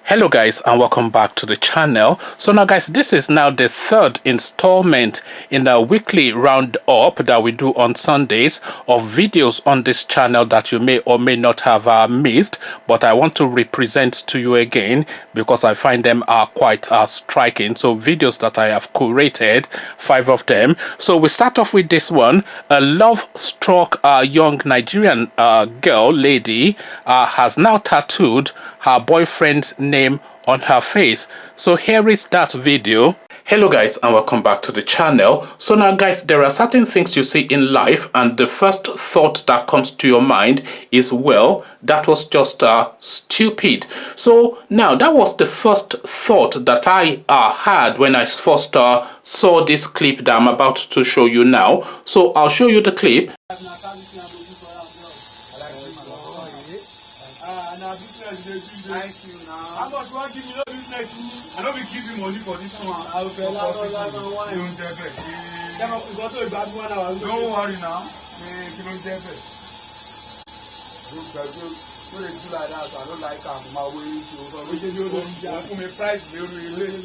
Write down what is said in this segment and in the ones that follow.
Hello guys, and welcome back to the channel. So now guys, this is now the third installment in the weekly roundup that we do on Sundays of videos on this channel that you may or may not have missed, but I want to represent to you again because I find them quite striking. So videos that I have curated, 5 of them. So we start off with this one. A love-struck young Nigerian lady has now tattooed her boyfriend's name on her face. So here is that video. Hello guys, and welcome back to the channel. So now guys, there are certain things you see in life, and the first thought that comes to your mind is, well, that was just stupid. So now that was the first thought that I had when I first saw this clip that I'm about to show you now. So I'll show you the clip. Thank you now. How much you want to give me no business? I don't be giving money for this one. I will pay a lot of money. Don't worry now. You don't get it. Don't do like that. I don't like my way to. We should do the price. We will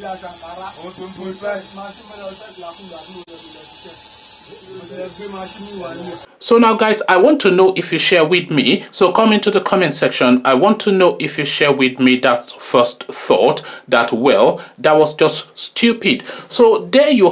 So now guys, I want to know if you share with me. So come into the comment section. I want to know if you share with me that first thought that, well, that was just stupid. So there you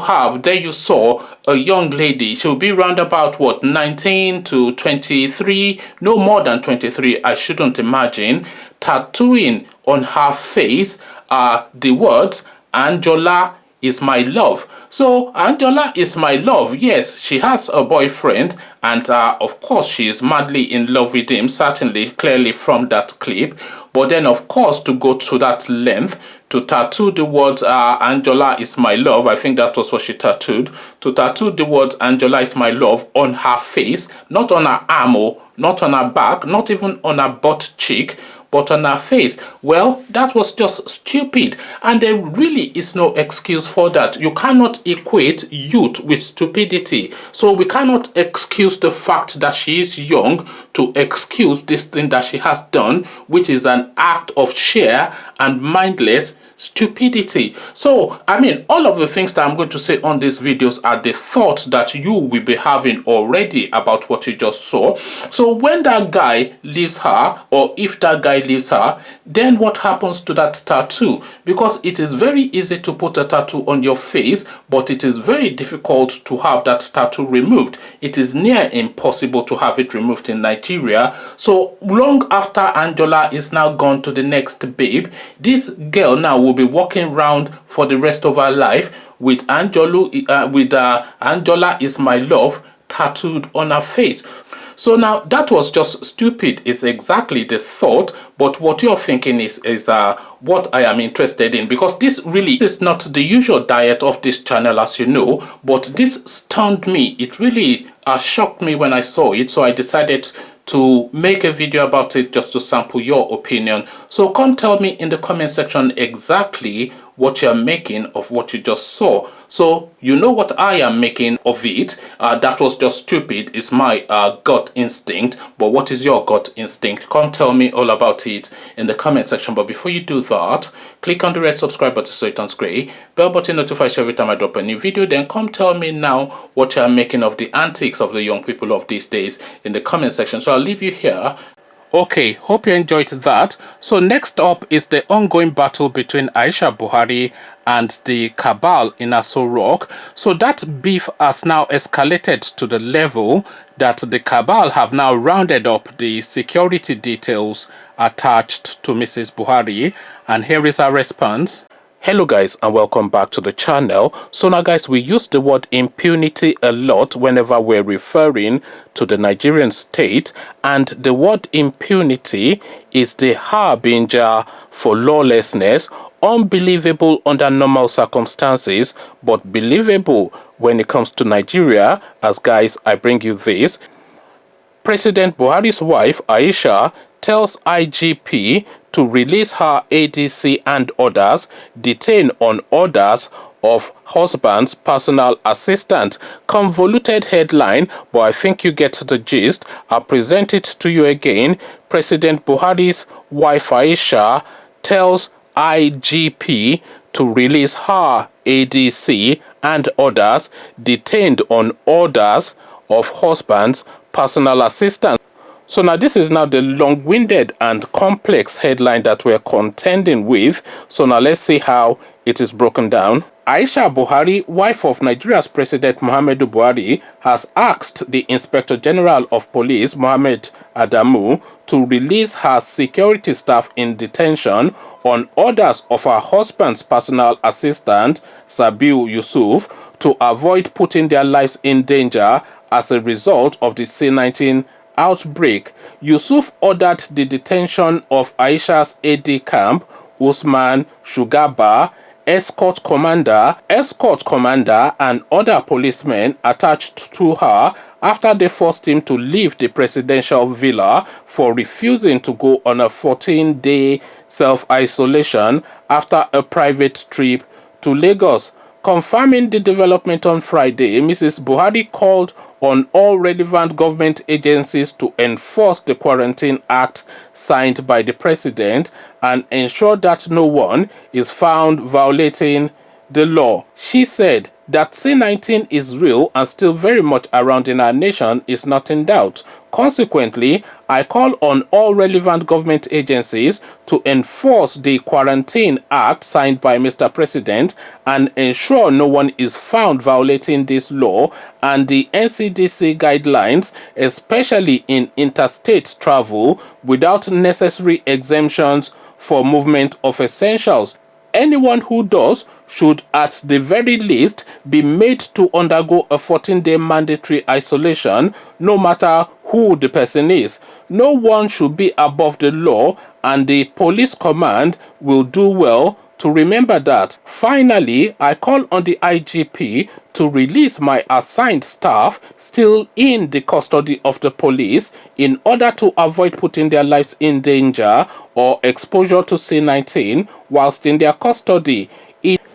saw a young lady. She'll be round about what, 19 to 23, no more than 23, I shouldn't imagine, tattooing on her face the words "Angela is my love." So Angela is my love. Yes, she has a boyfriend, and of course she is madly in love with him, certainly, clearly from that clip. But then of course, to go to that length to tattoo the words Angela is my love, I think that was what she tattooed, to tattoo the words Angela is my love on her face, not on her arm, not on her back, not even on her butt cheek, but on her face. Well, that was just stupid, and there really is no excuse for that. You cannot equate youth with stupidity. So we cannot excuse the fact that she is young to excuse this thing that she has done, which is an act of sheer and mindless stupidity. So I mean, all of the things that I'm going to say on these videos are the thoughts that you will be having already about what you just saw. So when that guy leaves her, or if that guy leaves her, then what happens to that tattoo? Because it is very easy to put a tattoo on your face, but it is very difficult to have that tattoo removed. It is near impossible to have it removed in Nigeria. So long after Angela is now gone to the next babe, this girl now will be walking around for the rest of her life with Angela is my love tattooed on her face. So now that was just stupid. It's exactly the thought, but what you're thinking is what I am interested in, because this really is not the usual diet of this channel, as you know, but this stunned me. It really shocked me when I saw it, so I decided to make a video about it just to sample your opinion. So come tell me in the comment section exactly what you're making of what you just saw. So you know what I am making of it. That was just stupid. It's my gut instinct. But what is your gut instinct? Come tell me all about it in the comment section. But before you do that, click on the red subscribe button so it turns gray. Bell button notifies you every time I drop a new video. Then come tell me now what you're making of the antics of the young people of these days in the comment section. So I'll leave you here. Okay, hope you enjoyed that. So next up is the ongoing battle between Aisha Buhari and the Cabal in Aso Rock. So that beef has now escalated to the level that the Cabal have now rounded up the security details attached to Mrs. Buhari. And here is our response. Hello guys, and welcome back to the channel. So now guys, we use the word impunity a lot whenever we're referring to the Nigerian state, and the word impunity is the harbinger for lawlessness, unbelievable under normal circumstances, but believable when it comes to Nigeria. As guys, I bring you this. President Buhari's wife Aisha tells IGP to release her ADC and others detained on orders of husband's personal assistant. Convoluted headline, but I think you get the gist. I'll present it to you again. President Buhari's wife Aisha tells IGP to release her ADC and others detained on orders of husband's personal assistant. So now this is now the long-winded and complex headline that we're contending with. So now let's see how it is broken down. Aisha Buhari, wife of Nigeria's President Muhammadu Buhari, has asked the Inspector General of Police, Mohammed Adamu, to release her security staff in detention on orders of her husband's personal assistant, Sabiu Yusuf, to avoid putting their lives in danger as a result of the C-19 outbreak. Yusuf ordered the detention of Aisha's AD camp, Usman Shugaba, escort commander, and other policemen attached to her after they forced him to leave the presidential villa for refusing to go on a 14-day self-isolation after a private trip to Lagos. Confirming the development on Friday, Mrs. Buhari called on all relevant government agencies to enforce the Quarantine Act signed by the President and ensure that no one is found violating the law. She said that C-19 is real and still very much around in our nation is not in doubt. Consequently, I call on all relevant government agencies to enforce the Quarantine Act signed by Mr. President and ensure no one is found violating this law and the NCDC guidelines, especially in interstate travel, without necessary exemptions for movement of essentials. Anyone who does should at the very least be made to undergo a 14-day mandatory isolation, no matter who the person is. No one should be above the law, and the police command will do well to remember that. Finally, I call on the IGP to release my assigned staff still in the custody of the police in order to avoid putting their lives in danger or exposure to C-19 whilst in their custody.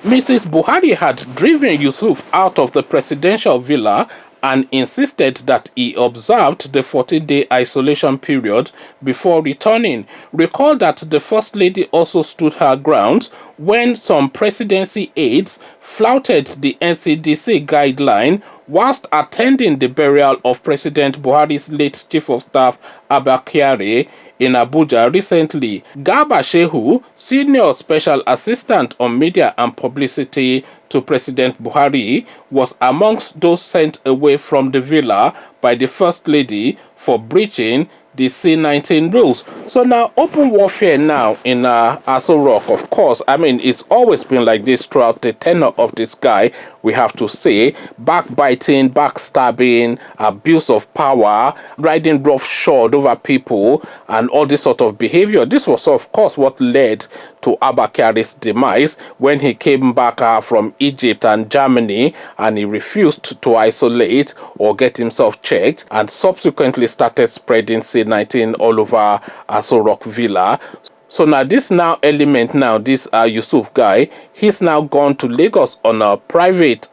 Mrs. Buhari had driven Yusuf out of the presidential villa and insisted that he observed the 14-day isolation period before returning. Recall that the First Lady also stood her ground when some presidency aides flouted the NCDC guideline whilst attending the burial of President Buhari's late Chief of Staff Abba Kyari in Abuja recently. Garba Shehu, Senior Special Assistant on Media and Publicity to President Buhari, was amongst those sent away from the villa by the First Lady for breaching the C-19 rules. So now open warfare now in Aso Rock, of course. I mean, it's always been like this throughout the tenure of this guy, we have to say. Backbiting, backstabbing, abuse of power, riding roughshod over people, and all this sort of behavior. This was, of course, what led to Abba Kyari's demise when he came back from Egypt and Germany, and he refused to isolate or get himself checked, and subsequently started spreading C-19 all over Aso Rock Villa. So now this element this Yusuf guy, he's now gone to Lagos on a private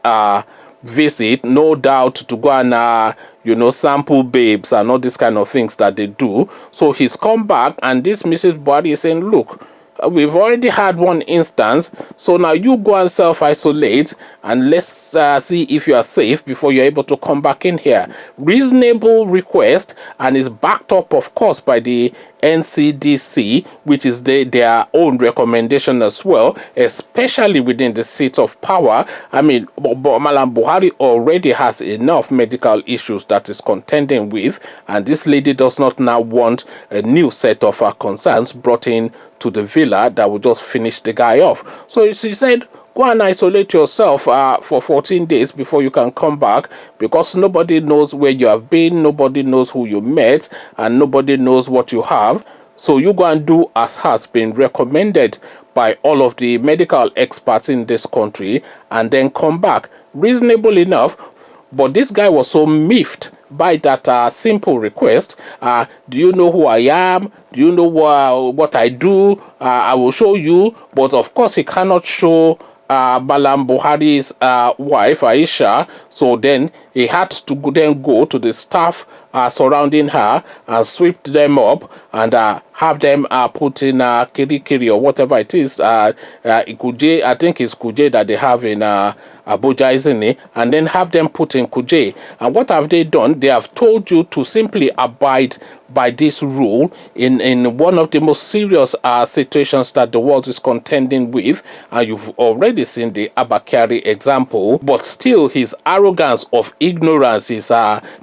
visit, no doubt to go and sample babes and all these kind of things that they do. So he's come back, and this Mrs. Buhari is saying, look, we've already had one instance, so now you go and self-isolate and let's see if you are safe before you're able to come back in here. Reasonable request, and is backed up, of course, by the NCDC, which is their own recommendation as well, especially within the seats of power. I mean, Malam Buhari already has enough medical issues that is contending with, and this lady does not now want a new set of concerns brought in to the villa that will just finish the guy off. So she said, go and isolate yourself for 14 days before you can come back, because nobody knows where you have been, nobody knows who you met, and nobody knows what you have. So you go and do as has been recommended by all of the medical experts in this country, and then come back. Reasonable enough, but this guy was so miffed by that simple request. Do you know who I am? Do you know what I do? I will show you. But of course, he cannot show Malam Buhari's wife, Aisha. So then he had to go to the staff surrounding her and sweep them up and have them put in Kirikiri or whatever it is. Kuje, I think it's Kuje that they have in Abuja, isn't it? And then have them put in Kuje. And what have they done? They have told you to simply abide by this rule in one of the most serious situations that the world is contending with. And you've already seen the Abakari example, but still his arrogance of ignorance is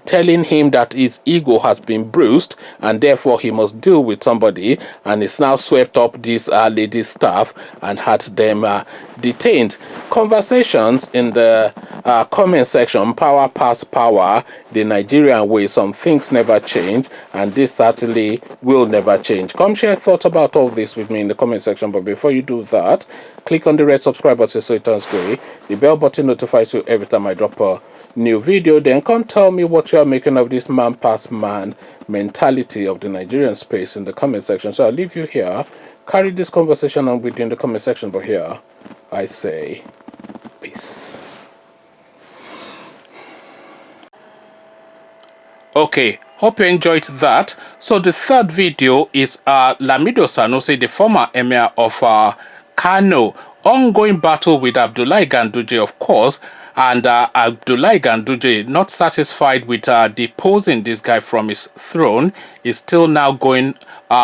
telling him that his ego has been bruised and therefore he must deal with somebody, and it's now swept up this lady's staff and had them detained. Conversations in the comment section: power pass power, the Nigerian way, some things never change, and this certainly will never change. Come share thoughts about all this with me in the comment section, but before you do that, click on the red subscribe button so it turns gray. The bell button notifies you every time I drop a new video. Then come tell me what you are making of this man pass man mentality of the Nigerian space in the comment section. So I'll leave you here. Carry this conversation on with you in the comment section, but here I say peace. Okay, hope you enjoyed that. So the third video is Lamido Sanusi, the former emir of Kano, ongoing battle with Abdullahi Ganduje, of course. And Abdullahi Ganduje, not satisfied with deposing this guy from his throne, is still now going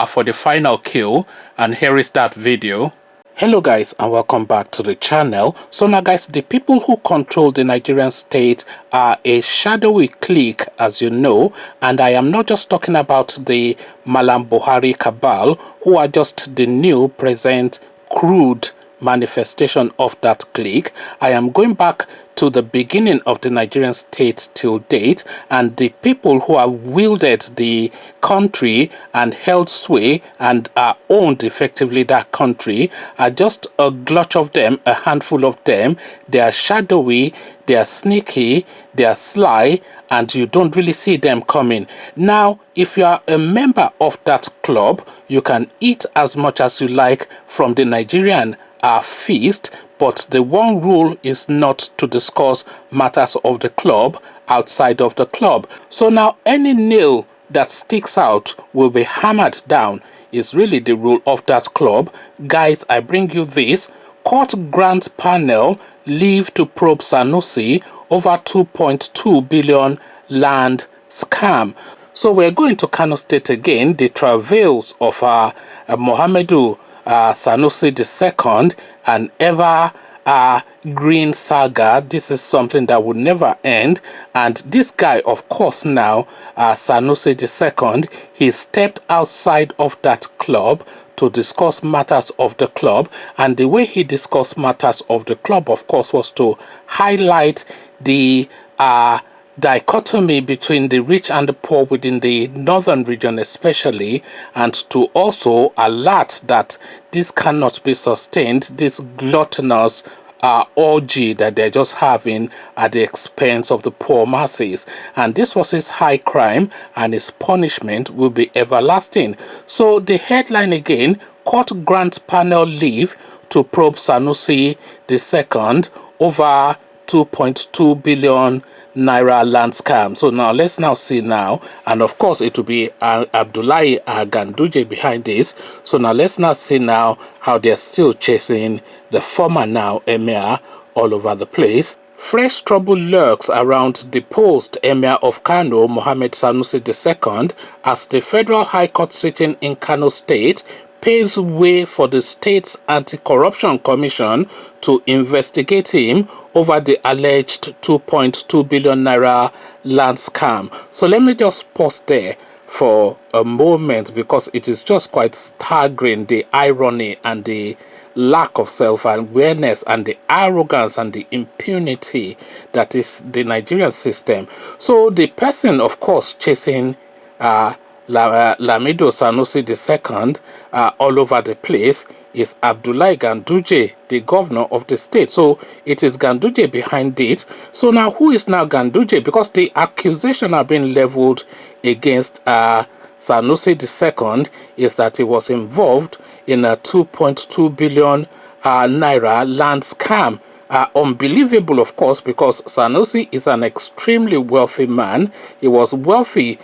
for the final kill. And here is that video. Hello guys, and welcome back to the channel. So now guys, the people who control the Nigerian state are a shadowy clique, as you know, and I am not just talking about the Malam Buhari Cabal, who are just the new present crude manifestation of that clique. I am going back to the beginning of the Nigerian state till date, and the people who have wielded the country and held sway and owned effectively that country are just a glut of them, a handful of them. They are shadowy, they are sneaky, they are sly, and you don't really see them coming. Now, if you are a member of that club, you can eat as much as you like from the Nigerian feast, but the one rule is not to discuss matters of the club outside of the club. So now any nail that sticks out will be hammered down is really the rule of that club. Guys, I bring you this. Court grants panel leave to probe Sanusi over 2.2 billion land scam. So we're going to Kano State again. The travails of Mohammedu Sanusi II, an ever green saga. This is something that would never end. And this guy, of course, now Sanusi II, he stepped outside of that club to discuss matters of the club, and the way he discussed matters of the club, of course, was to highlight the dichotomy between the rich and the poor within the northern region especially, and to also alert that this cannot be sustained, this gluttonous orgy that they're just having at the expense of the poor masses. And this was his high crime, and his punishment will be everlasting. So the headline again: court grants panel leave to probe Sanusi II over 2.2 billion naira land scam. So now let's now see now, and of course it will be Abdullahi Ganduje behind this. So now let's now see now how they're still chasing the former now emir all over the place. Fresh trouble lurks around the post-emir of Kano, Mohammed Sanusi II, as the Federal High Court sitting in Kano State paves way for the state's Anti-Corruption Commission to investigate him over the alleged 2.2 billion naira land scam. So let me just pause there for a moment, because it is just quite staggering, the irony and the lack of self-awareness and the arrogance and the impunity that is the Nigerian system. So the person, of course, chasing Lamido Sanusi II all over the place is Abdullahi Ganduje, the governor of the state. So it is Ganduje behind it. So now who is now Ganduje? Because the accusation have been leveled against Sanusi II is that he was involved in a 2.2 billion naira land scam. Unbelievable, of course, because Sanusi is an extremely wealthy man. He was wealthy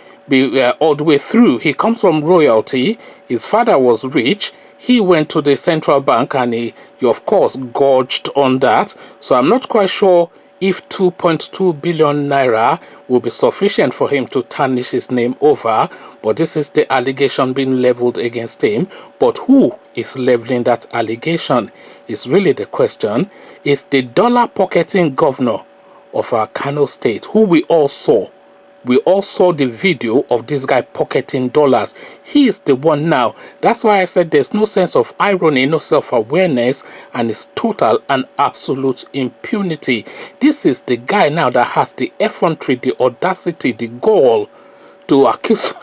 all the way through. He comes from royalty. His father was rich. He went to the central bank and he of course gorged on that. So I'm not quite sure if 2.2 billion naira will be sufficient for him to tarnish his name over, but this is the allegation being leveled against him. But who is leveling that allegation is really the question. Is the dollar pocketing governor of our Kano state, who we all saw. We all saw the video of this guy pocketing dollars. He is the one now. That's why I said there's no sense of irony, no self-awareness, and it's total and absolute impunity. This is the guy now that has the effrontery, the audacity, the gall to accuse.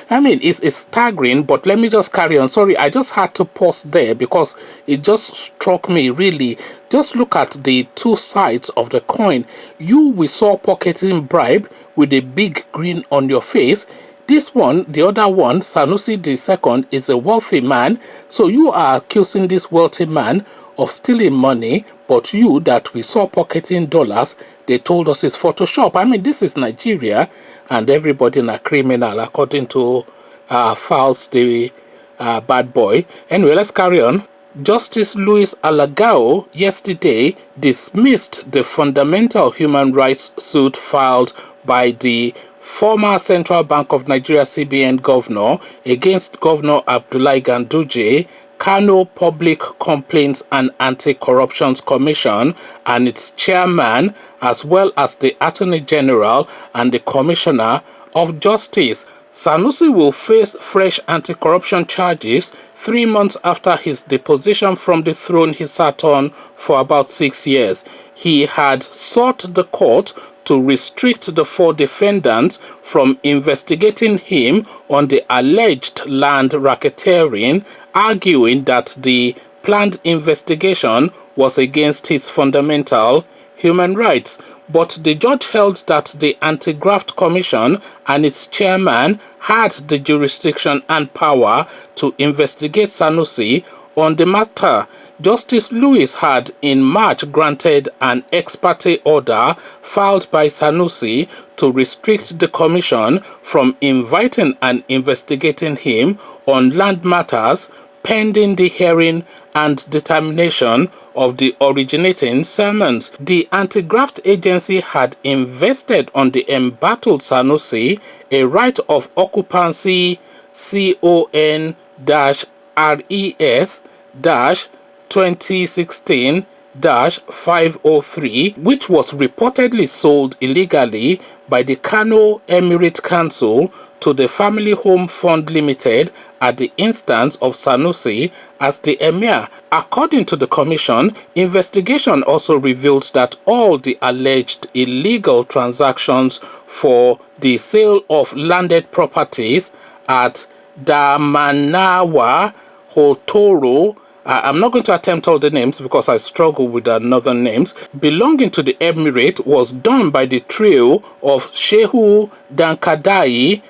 I mean, it's staggering, but let me just carry on. Sorry, I just had to pause there because it just struck me really. Just look at the two sides of the coin. We saw pocketing bribe with a big grin on your face. This one, the other one, Sanusi II, is a wealthy man. So you are accusing this wealthy man of stealing money, but you that we saw pocketing dollars, they told us it's Photoshop. I mean, this is Nigeria, and everybody in a criminal, according to Fowles, the bad boy. Anyway, let's carry on. Justice Luis Alagao yesterday dismissed the fundamental human rights suit filed by the former Central Bank of Nigeria CBN governor against Governor Abdullahi Ganduje, Kano Public Complaints and Anti-Corruption Commission and its chairman, as well as the Attorney General and the Commissioner of Justice. Sanusi will face fresh anti-corruption charges 3 months after his deposition from the throne he sat on for about 6 years. He had sought the court to restrict the 4 defendants from investigating him on the alleged land racketeering, arguing that the planned investigation was against his fundamental human rights. But the judge held that the Anti-Graft Commission and its chairman had the jurisdiction and power to investigate Sanusi on the matter. Justice Lewis had in March granted an ex parte order filed by Sanusi to restrict the commission from inviting and investigating him on land matters pending the hearing and determination of the originating sermons. The anti-graft agency had invested on the embattled Sanusi a right of occupancy CON-RES-2016-503, which was reportedly sold illegally by the Kano Emirate Council to the Family Home Fund Limited at the instance of Sanusi as the emir. According to the commission, investigation also revealed that all the alleged illegal transactions for the sale of landed properties at Damanawa, Hotoro, I'm not going to attempt all the names because I struggle with the northern names, belonging to the emirate was done by the trio of Shehu Dankadai,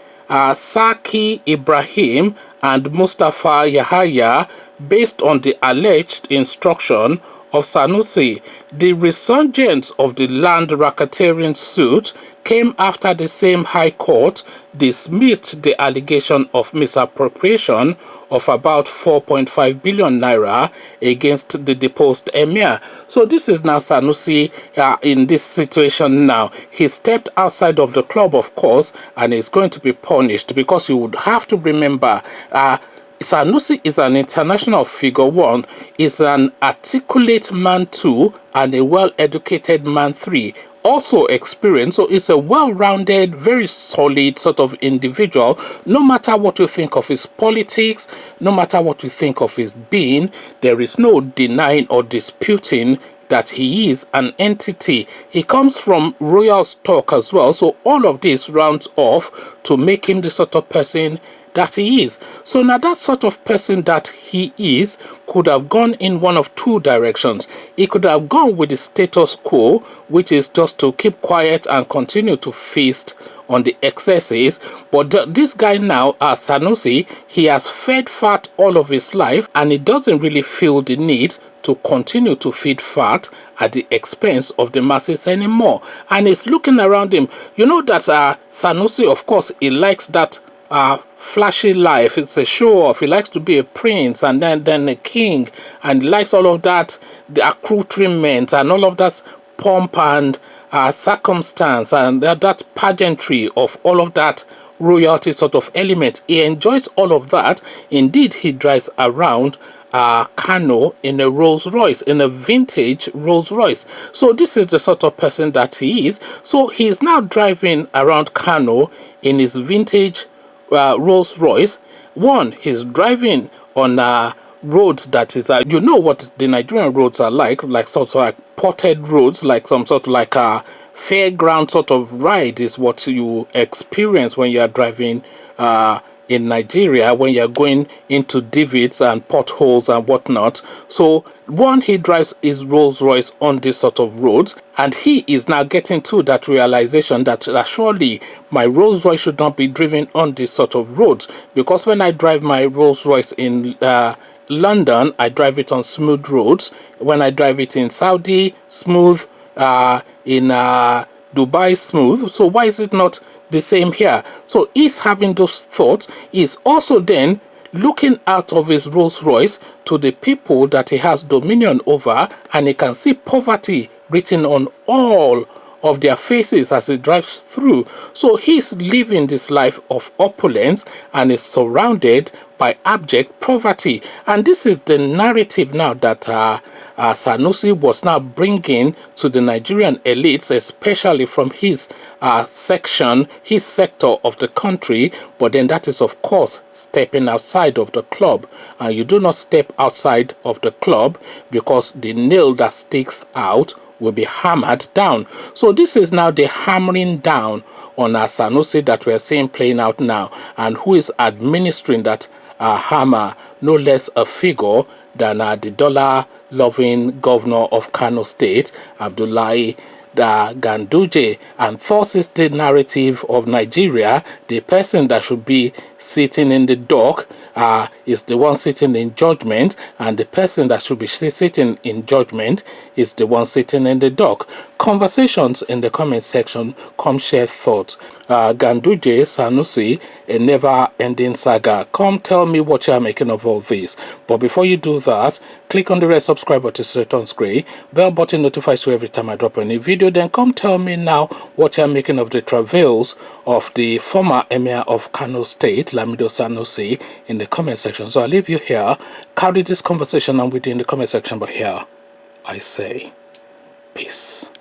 Saki Ibrahim and Mustafa Yahaya based on the alleged instruction of Sanusi. The resurgence of the land racketeering suit came after the same High Court dismissed the allegation of misappropriation of about 4.5 billion naira against the deposed emir. So this is now Sanusi in this situation now. He stepped outside of the club, of course, and is going to be punished because you would have to remember Sanusi is an international figure 1, is an articulate man 2, and a well-educated man 3. Also experienced, so it's a well-rounded, very solid sort of individual. No matter what you think of his politics, no matter what you think of his being, there is no denying or disputing that he is an entity. He comes from royal stock as well, so all of this rounds off to make him the sort of person that he is. So now that sort of person that he is could have gone in one of 2 directions. He could have gone with the status quo, which is just to keep quiet and continue to feast on the excesses. But this guy now, Sanusi, he has fed fat all of his life and he doesn't really feel the need to continue to feed fat at the expense of the masses anymore. And he's looking around him. You know that Sanusi, of course, he likes that flashy life. It's a show off. He likes to be a prince and then a king, and he likes all of that, the accoutrement and all of that pomp and circumstance and that pageantry of all of that royalty sort of element. He enjoys all of that. Indeed, he drives around Kano in a Rolls Royce, in a vintage Rolls Royce. So this is the sort of person that he is. So he's now driving around Kano in his vintage Rolls Royce. One, he's driving on roads that is, you know what the Nigerian roads are like sort of like potted roads, like some sort of like a fairground sort of ride is what you experience when you are driving in Nigeria, when you're going into divots and potholes and whatnot. So one, he drives his Rolls Royce on this sort of roads, and he is now getting to that realization that surely my Rolls Royce should not be driven on this sort of roads, because when I drive my Rolls Royce in London, I drive it on smooth roads. When I drive it in Saudi, smooth, in Dubai, smooth. So why is it not the same here? So he's having those thoughts. He's also then looking out of his Rolls Royce to the people that he has dominion over, and he can see poverty written on all of their faces as he drives through. So he's living this life of opulence and is surrounded by abject poverty. And this is the narrative now that Sanusi was now bringing to the Nigerian elites, especially from his section, his sector of the country. But then that is, of course, stepping outside of the club. And you do not step outside of the club, because the nail that sticks out will be hammered down. So this is now the hammering down on Sanusi that we're seeing playing out now. And who is administering that hammer? No less a figure than the dollar-loving governor of Kano State, Abdullahi Ganduje. And thus is the narrative of Nigeria. The person that should be sitting in the dock is the one sitting in judgment, and the person that should be sitting in judgment is the one sitting in the dock. Conversations in the comment section. Come share thoughts. Ganduje, Sanusi, a never-ending saga. Come tell me what you are making of all this. But before you do that, click on the red subscribe button straight on screen. Bell button notifies you every time I drop a new video. Then come tell me now what you are making of the travails of the former emir of Kano State, Lamido Sanusi, in the comment section. So I'll leave you here. Carry this conversation on with you in the comment section. But here, I say, peace.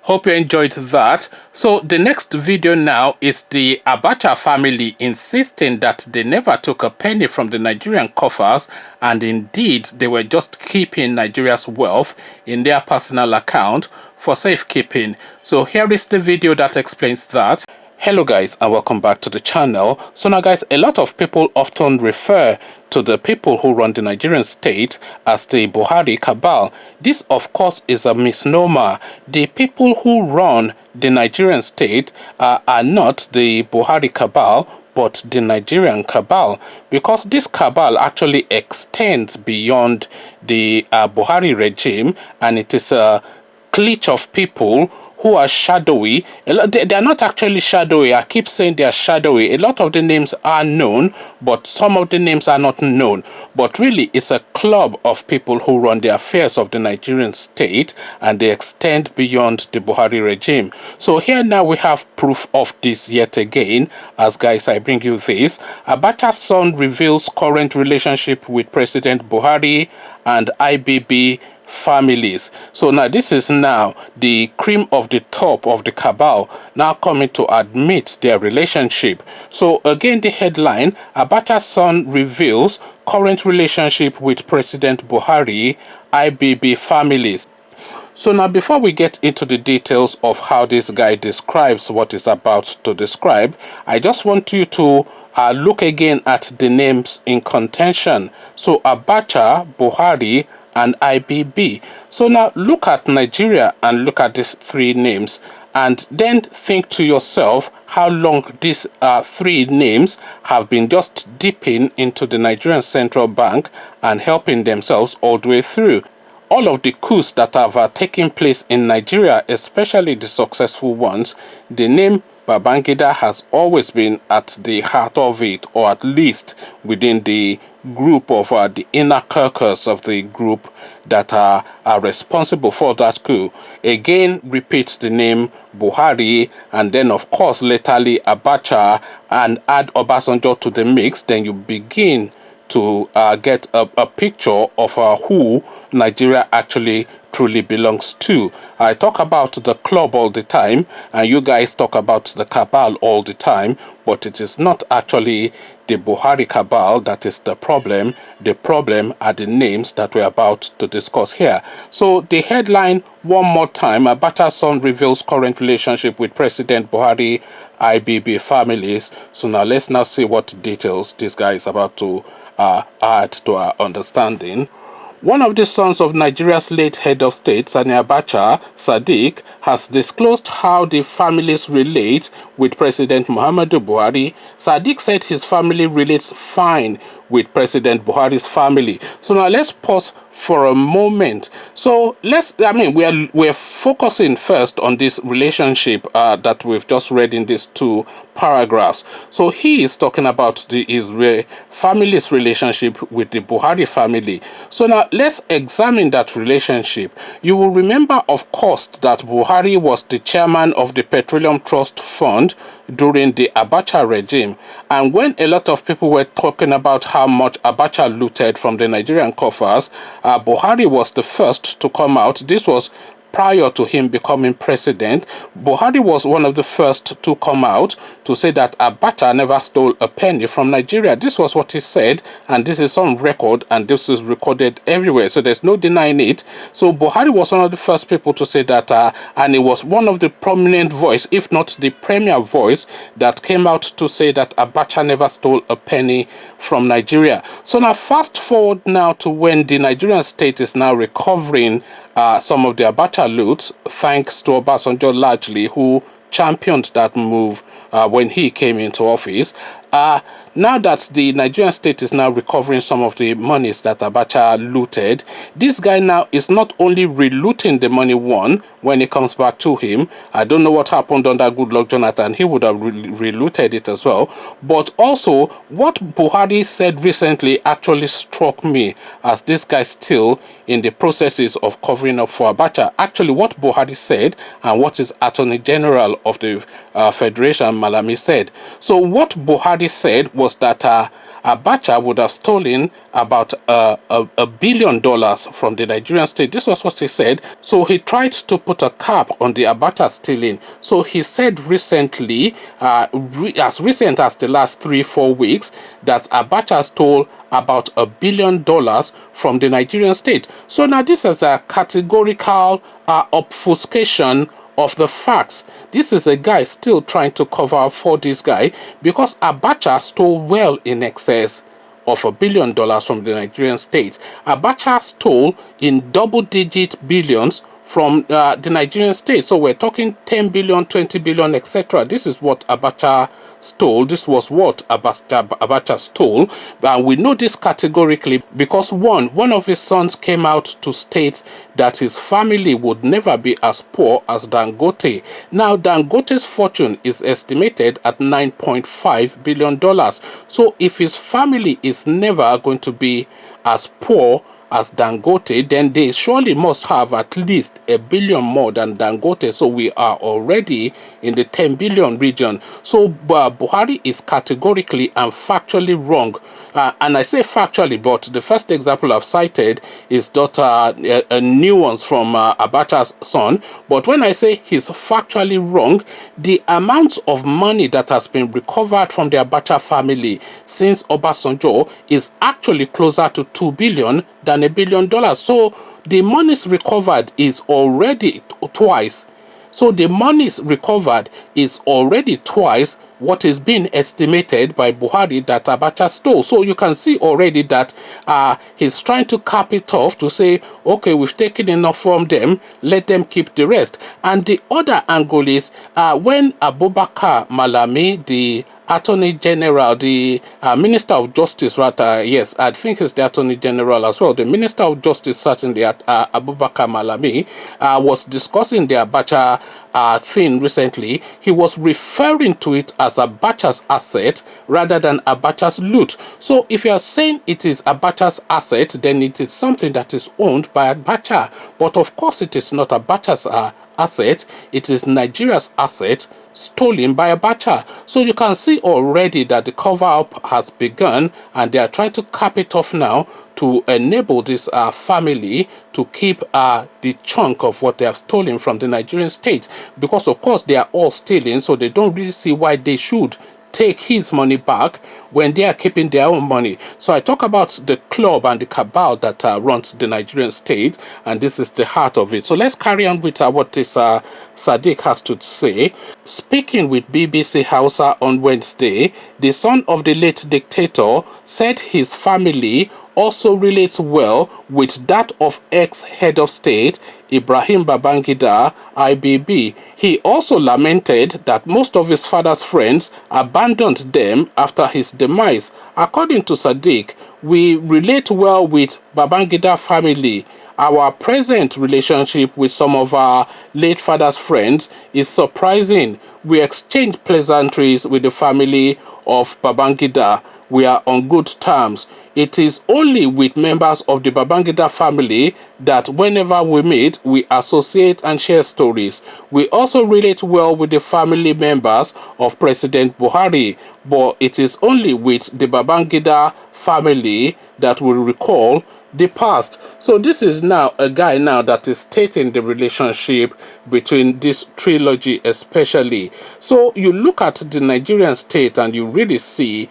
Hope you enjoyed that. So the next video now is the Abacha family insisting that they never took a penny from the Nigerian coffers, and indeed they were just keeping Nigeria's wealth in their personal account for safekeeping. So here is the video that explains that. Hello guys, and welcome back to the channel. So now guys, a lot of people often refer to the people who run the Nigerian state as the Buhari Cabal. This of course is a misnomer. The people who run the Nigerian state are not the Buhari Cabal, but the Nigerian cabal, because this cabal actually extends beyond the Buhari regime, and it is a clique of people who are shadowy. They are not actually shadowy. I keep saying they are shadowy. A lot of the names are known, but some of the names are not known. But really, it's a club of people who run the affairs of the Nigerian state, and they extend beyond the Buhari regime. So here now we have proof of this yet again. As guys, I bring you this. Abacha's son reveals current relationship with President Buhari and IBB families. So now this is now the cream of the top of the cabal now coming to admit their relationship. So again, the headline: Abacha's son reveals current relationship with President Buhari, IBB families. So now before we get into the details of how this guy describes what is about to describe, I just want you to look again at the names in contention. So Abacha, Buhari, and IBB. So now look at Nigeria and look at these three names, and then think to yourself how long these three names have been just dipping into the Nigerian Central Bank and helping themselves all the way through. all of the coups that have taken place in Nigeria, especially the successful ones, the name Babangida has always been at the heart of it, or at least within the group of the inner caucus of the group that are responsible for that coup. Again, repeat the name Buhari, and then of course latterly Abacha, and add Obasanjo to the mix, then you begin to get a picture of who Nigeria actually truly belongs to. I talk about the club all the time, and you guys talk about the cabal all the time, but it is not actually the Buhari cabal that is the problem. The problem are the names that we're about to discuss here. So the headline, one more time: Abacha's son reveals current relationship with President Buhari IBB families. So now let's now see what details this guy is about to add to our understanding. One of the sons of Nigeria's late head of state, Sani Abacha, Sadiq, has disclosed how the families relate with President Muhammadu Buhari. Sadiq said his family relates fine with President Buhari's family. So now let's pause for a moment. So we're focusing first on this relationship that we've just read in these two paragraphs. So he is talking about his family's relationship with the Buhari family. So now let's examine that relationship. You will remember, of course, that Buhari was the chairman of the Petroleum Trust Fund during the Abacha regime, and when a lot of people were talking about how much Abacha looted from the Nigerian coffers, Buhari was the first to come out. This was prior to him becoming president. Buhari was one of the first to come out to say that Abacha never stole a penny from Nigeria. This was what he said, and this is on record, and this is recorded everywhere, so there's no denying it. So Buhari was one of the first people to say that, and he was one of the prominent voice, if not the premier voice, that came out to say that Abacha never stole a penny from Nigeria. So now fast forward now to when the Nigerian state is now recovering some of the Abacha loot, thanks to Obasanjo largely, who championed that move when he came into office. Now that the Nigerian state is now recovering some of the monies that Abacha looted, this guy now is not only relooting the money won when it comes back to him. I don't know what happened under Goodluck Jonathan. He would have relooted it as well. But also, what Buhari said recently actually struck me, as this guy still in the processes of covering up for Abacha. Actually, what Buhari said and what his Attorney General of the Federation, Malami, said. So what Buhari said was that Abacha would have stolen about $1 billion from the Nigerian state. This was what he said. So he tried to put a cap on the Abacha stealing. So he said recently, as recent as the last 3-4 weeks, that Abacha stole about $1 billion from the Nigerian state. So now this is a categorical obfuscation of the facts. This is a guy still trying to cover for this guy, because Abacha stole well in excess of $1 billion from the Nigerian state. Abacha stole in double-digit billions from the Nigerian state. So we're talking 10 billion, 20 billion, etc. This is what Abacha stole. This was what Abacha stole. And we know this categorically because one of his sons came out to state that his family would never be as poor as Dangote. Now, Dangote's fortune is estimated at $9.5 billion. So if his family is never going to be as poor as Dangote, then they surely must have at least $1 billion more than Dangote. So we are already in the 10 billion region. So Buhari is categorically and factually wrong. And I say factually, but the first example I've cited is just a nuance from Abacha's son. But when I say he's factually wrong, the amount of money that has been recovered from the Abacha family since Obasanjo is actually closer to 2 billion than $1 billion. So the monies recovered is already twice. So the monies recovered is already twice what is being estimated by Buhari that Abacha stole. So you can see already that he's trying to cap it off to say, okay, we've taken enough from them, let them keep the rest. And the other angle is when Abubakar Malami, the Attorney General, the Minister of Justice, rather, yes, I think it's the Attorney General as well. The Minister of Justice, certainly, Abubakar Malami, was discussing the Abacha thing recently. He was referring to it as Abacha's asset rather than Abacha's loot. So if you are saying it is Abacha's asset, then it is something that is owned by Abacha. But of course, it is not Abacha's asset. It is Nigeria's asset, stolen by Abacha. So you can see already that the cover-up has begun, and they are trying to cap it off now to enable this family to keep the chunk of what they have stolen from the Nigerian state, because of course they are all stealing, so they don't really see why they should take his money back when they are keeping their own money. So I talk about the club and the cabal that runs the Nigerian state, and this is the heart of it. So let's carry on with what this Sadiq has to say. Speaking with BBC Hausa on Wednesday, the son of the late dictator said his family also relates well with that of ex-head of state Ibrahim Babangida, IBB. He also lamented that most of his father's friends abandoned them after his demise. According to Sadiq, we relate well with Babangida family. Our present relationship with some of our late father's friends is surprising. We exchange pleasantries with the family of Babangida. We are on good terms. It is only with members of the Babangida family that whenever we meet, we associate and share stories. We also relate well with the family members of President Buhari, but it is only with the Babangida family that we recall the past. So this is now a guy now that is stating the relationship between this trilogy especially. So you look at the Nigerian state and you really see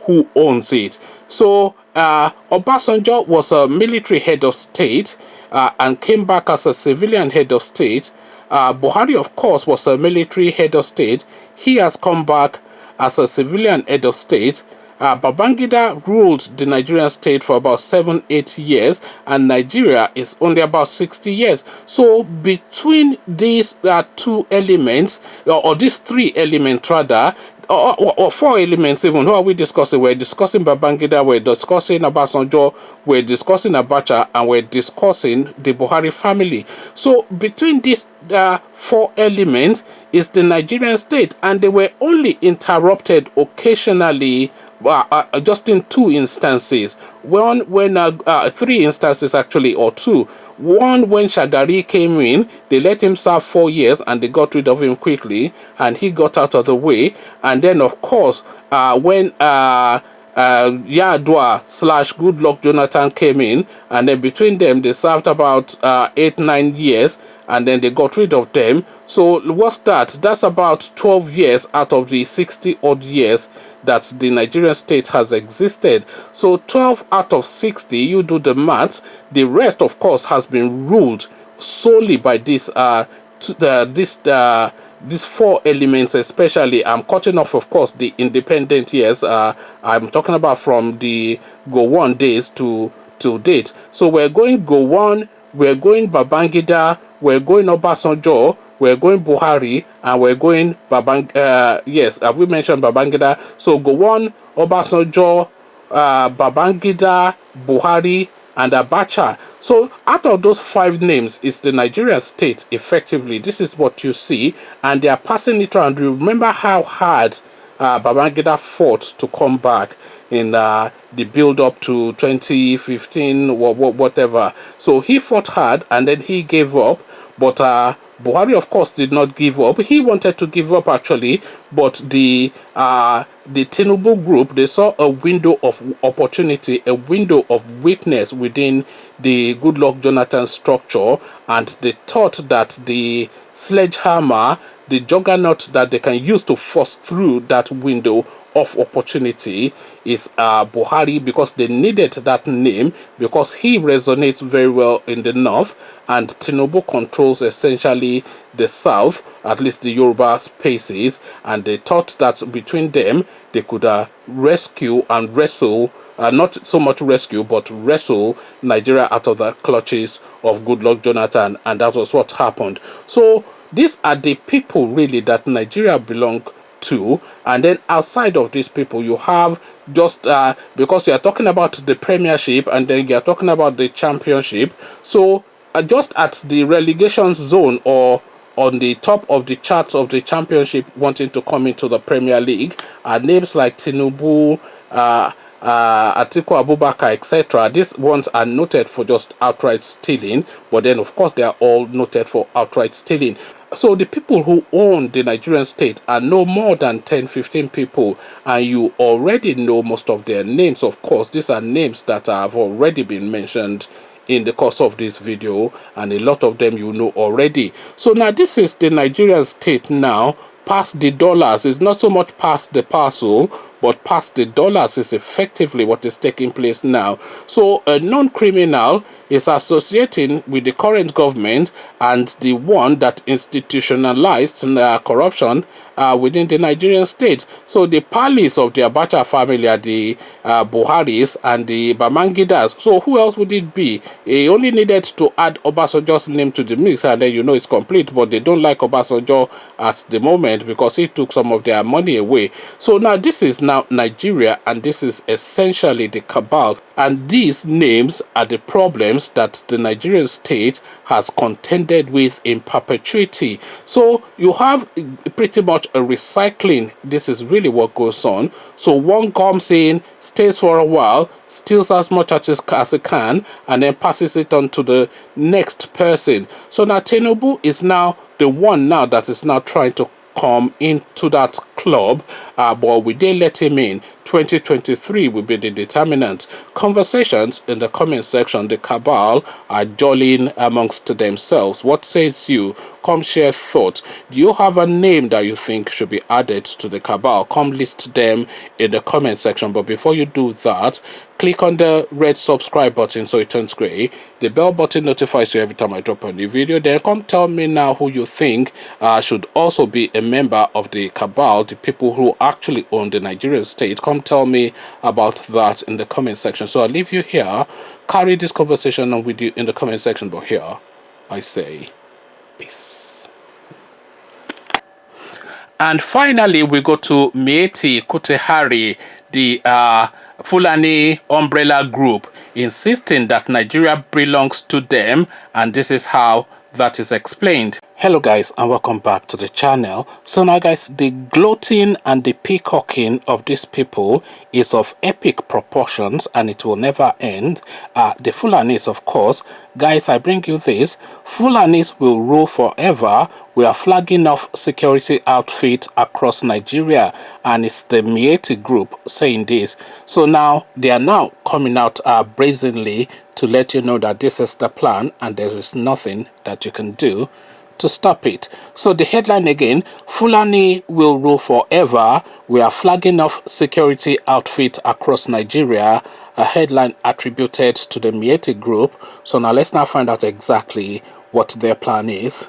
who owns it. So Obasanjo was a military head of state and came back as a civilian head of state. Buhari, of course, was a military head of state. He has come back as a civilian head of state. Babangida ruled the Nigerian state for about 7-8 years, and Nigeria is only about 60 years. So between these two elements, or these three elements rather, or four elements even, who are we discussing? We're discussing Babangida, we're discussing Obasanjo, we're discussing Abacha, and we're discussing the Buhari family. So between these four elements is the Nigerian state, and they were only interrupted occasionally just in two instances. One when three instances actually, or two. One when Shagari came in, they let him serve 4 years and they got rid of him quickly, and he got out of the way. And then of course when Yadwa / Goodluck Jonathan came in, and then between them they served about 8-9 years, and then they got rid of them. So what's that? That's about 12 years out of the 60 odd years that the Nigerian state has existed. So 12 out of 60, you do the maths. The rest, of course, has been ruled solely by these four elements, especially. I'm cutting off, of course, the independent years. I'm talking about from the Gowon days to date. So we're going Gowon, we're going Babangida, we're going Obasanjo, we're going Buhari, and we're going yes, have we mentioned Babangida? So Gowon, Obasanjo, Babangida, Buhari, and Abacha. So out of those 5 names is the Nigerian state, effectively. This is what you see, and they are passing it around. Remember how hard Babangida fought to come back in the build up to 2015 or whatever. So he fought hard and then he gave up, but Buhari, of course, did not give up. He wanted to give up actually, but the Tinubu group, they saw a window of opportunity, a window of weakness within the Goodluck Jonathan structure, and they thought that the sledgehammer, the juggernaut that they can use to force through that window of opportunity is Buhari, because they needed that name because he resonates very well in the north, and Tinubu controls essentially the south, at least the Yoruba spaces, and they thought that between them they could rescue and wrestle, not so much rescue, but wrestle Nigeria out of the clutches of Goodluck Jonathan, and that was what happened. So these are the people really that Nigeria belong to. And then outside of these people, you have just because you are talking about the premiership and then you are talking about the championship, so just at the relegation zone or on the top of the charts of the championship wanting to come into the Premier League are names like Tinubu, Atiku Abubakar, etc. These ones are noted for just outright stealing, but then of course they are all noted for outright stealing. So the people who own the Nigerian state are no more than 10-15 people, and you already know most of their names. Of course, these are names that have already been mentioned in the course of this video, and a lot of them you know already. So now this is the Nigerian state now, past the dollars. It's not so much past the parcel, but past the dollars is effectively what is taking place now. So a non-criminal is associating with the current government and the one that institutionalized corruption within the Nigerian state. So the Palis of the Abacha family are the Buharis and the Bamangidas. So who else would it be? He only needed to add Obasanjo's name to the mix, and then you know it's complete. But they don't like Obasanjo at the moment because he took some of their money away. So now this is now Nigeria, and this is essentially the cabal, and these names are the problems that the Nigerian state has contended with in perpetuity. So you have pretty much a recycling. This is really what goes on. So one comes in, stays for a while, steals as much as it can, and then passes it on to the next person. So now Tinubu is now the one now that is now trying to come into that club, but will they let him in? 2023 will be the determinant. Conversations in the comment section. The cabal are jollying amongst themselves. What says you? Come share thoughts. Do you have a name that you think should be added to the cabal? Come list them in the comment section. But before you do that, click on the red subscribe button so it turns gray. The bell button notifies you every time I drop a new video. Then come tell me now who you think should also be a member of the cabal, the people who actually own the Nigerian state. Come tell me about that in the comment section. So I'll leave you here. Carry this conversation on with you in the comment section. But here I say peace. And finally, we go to Miyetti Kutehari, the Fulani umbrella group, insisting that Nigeria belongs to them, and this is how that is explained. Hello guys, and welcome back to the channel. So now guys, the gloating and the peacocking of these people is of epic proportions, and it will never end. The Fulanis, of course. Guys, I bring you this. Fulanis will rule forever. We are flagging off security outfit across Nigeria, and it's the Miyetti group saying this. So now they are now coming out brazenly to let you know that this is the plan, and there is nothing that you can do to stop it. So the headline again: Fulani will rule forever. We are flagging off security outfit across Nigeria. A headline attributed to the Miyetti group. So now let's now find out exactly what their plan is.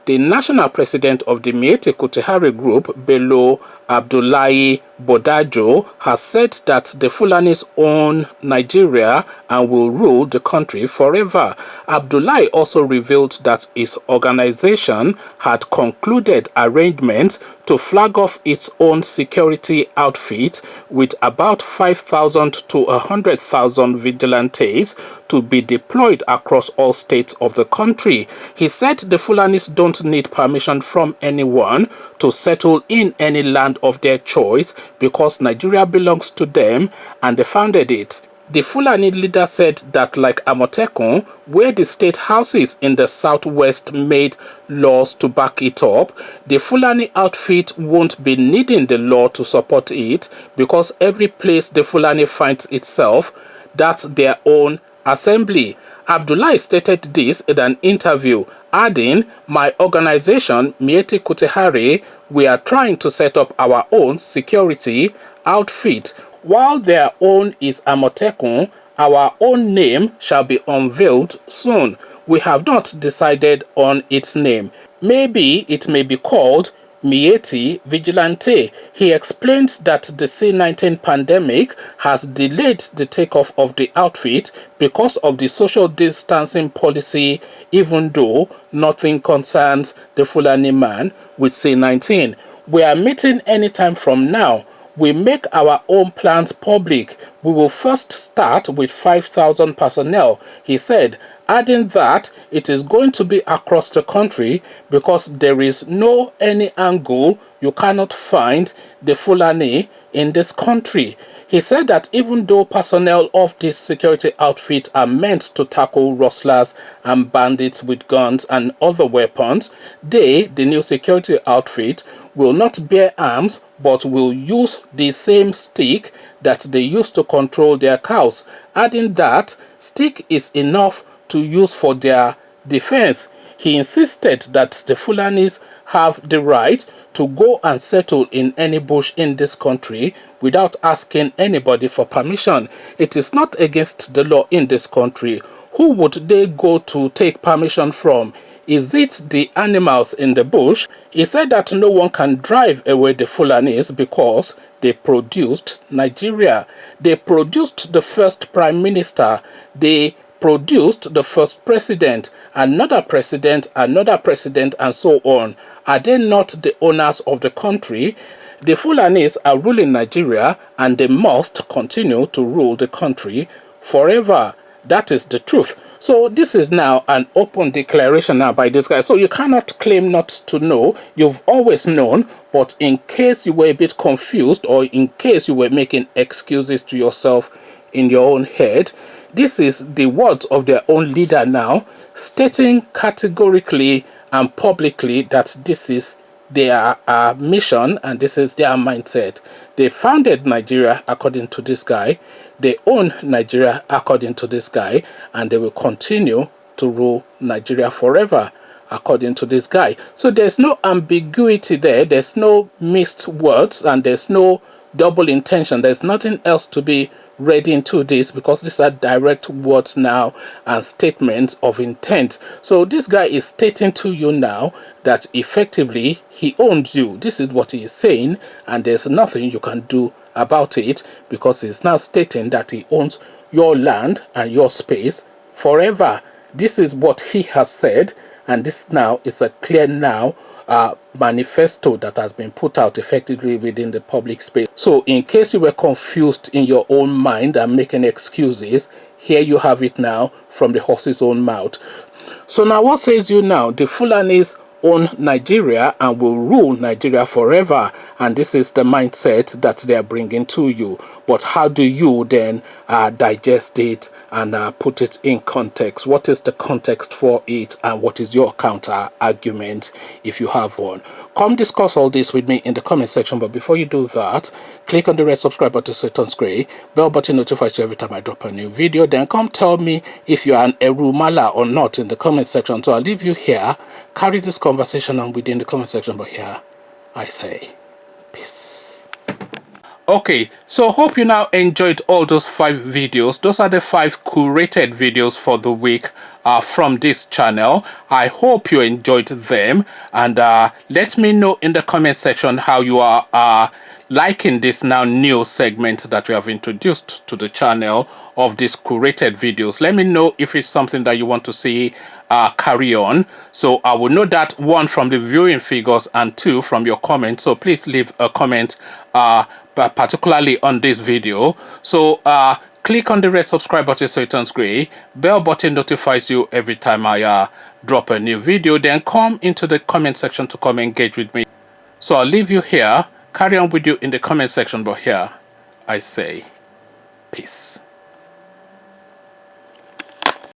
The national president of the Miyetti Kutehari group, Bello Abdullahi Bodajo, has said that the Fulanis own Nigeria and will rule the country forever. Abdullahi also revealed that his organization had concluded arrangements to flag off its own security outfit with about 5,000 to 100,000 vigilantes to be deployed across all states of the country. He said the Fulanis don't need permission from anyone to settle in any land of their choice because Nigeria belongs to them and they founded it. The Fulani leader said that like Amotekun, where the state houses in the southwest made laws to back it up, the Fulani outfit won't be needing the law to support it because every place the Fulani finds itself, that's their own assembly. Abdullahi stated this in an interview, adding, "My organization, Miyetti Kutehari, we are trying to set up our own security outfit. While their own is Amotekun, our own name shall be unveiled soon. We have not decided on its name. Maybe it may be called Miyetti Vigilante. He explained that the C-19 pandemic has delayed the takeoff of the outfit because of the social distancing policy, even though nothing concerns the Fulani man with C-19. We are meeting anytime from now. We make our own plans public. We will first start with 5,000 personnel, he said, adding that it is going to be across the country because there is no any angle you cannot find the Fulani in this country. He said that even though personnel of this security outfit are meant to tackle rustlers and bandits with guns and other weapons, they, the new security outfit, will not bear arms but will use the same stick that they used to control their cows, adding that stick is enough to use for their defense. He insisted that the Fulanis have the right to go and settle in any bush in this country without asking anybody for permission. It is not against the law in this country. Who would they go to take permission from? Is it the animals in the bush? He said that no one can drive away the Fulanis because they produced Nigeria. They produced the first prime minister. They produced the first president, another president, and so on. Are they not the owners of the country? The Fulanis are ruling Nigeria and they must continue to rule the country forever. That is the truth. So this is now an open declaration now by this guy. So you cannot claim not to know. You've always known, but in case you were a bit confused or in case you were making excuses to yourself in your own head, this is the words of their own leader now, stating categorically and publicly that this is their mission and this is their mindset. They founded Nigeria according to this guy. They own Nigeria according to this guy, and they will continue to rule Nigeria forever according to this guy. So there's no ambiguity there. There's no mixed words and there's no double intention. There's nothing else to be read into this because these are direct words now and statements of intent. So this guy is stating to you now that effectively he owns you. This is what he is saying, and there's nothing you can do about it because he's now stating that he owns your land and your space forever. This is what he has said, and this now is a clear now manifesto that has been put out effectively within the public space. So in case you were confused in your own mind and making excuses, here you have it now from the horse's own mouth. So now what says you now? The Fulanis own Nigeria and will rule Nigeria forever, and this is the mindset that they are bringing to you. But how do you then digest it and put it in context? What is the context for it, and what is your counter argument if you have one? Come discuss all this with me in the comment section. But before you do that, click on the red subscribe button so it turns gray. Bell button notifies you every time I drop a new video. Then come tell me if you are an Erumala or not in the comment section. So I'll leave you here. Carry this conversation on within the comment section, but here I say peace. Okay, so hope you now enjoyed all those 5 videos. Those are the 5 curated videos for the week from this channel. I hope you enjoyed them, and let me know in the comment section how you are liking this now new segment that we have introduced to the channel of these curated videos. Let me know if it's something that you want to see carry on. So I will know that, 1, from the viewing figures, and 2, from your comments. So please leave a comment particularly on this video. So click on the red subscribe button so it turns gray. Bell button notifies you every time I drop a new video. Then come into the comment section to come engage with me. So I'll leave you here. Carry on with you in the comment section, but here I say peace.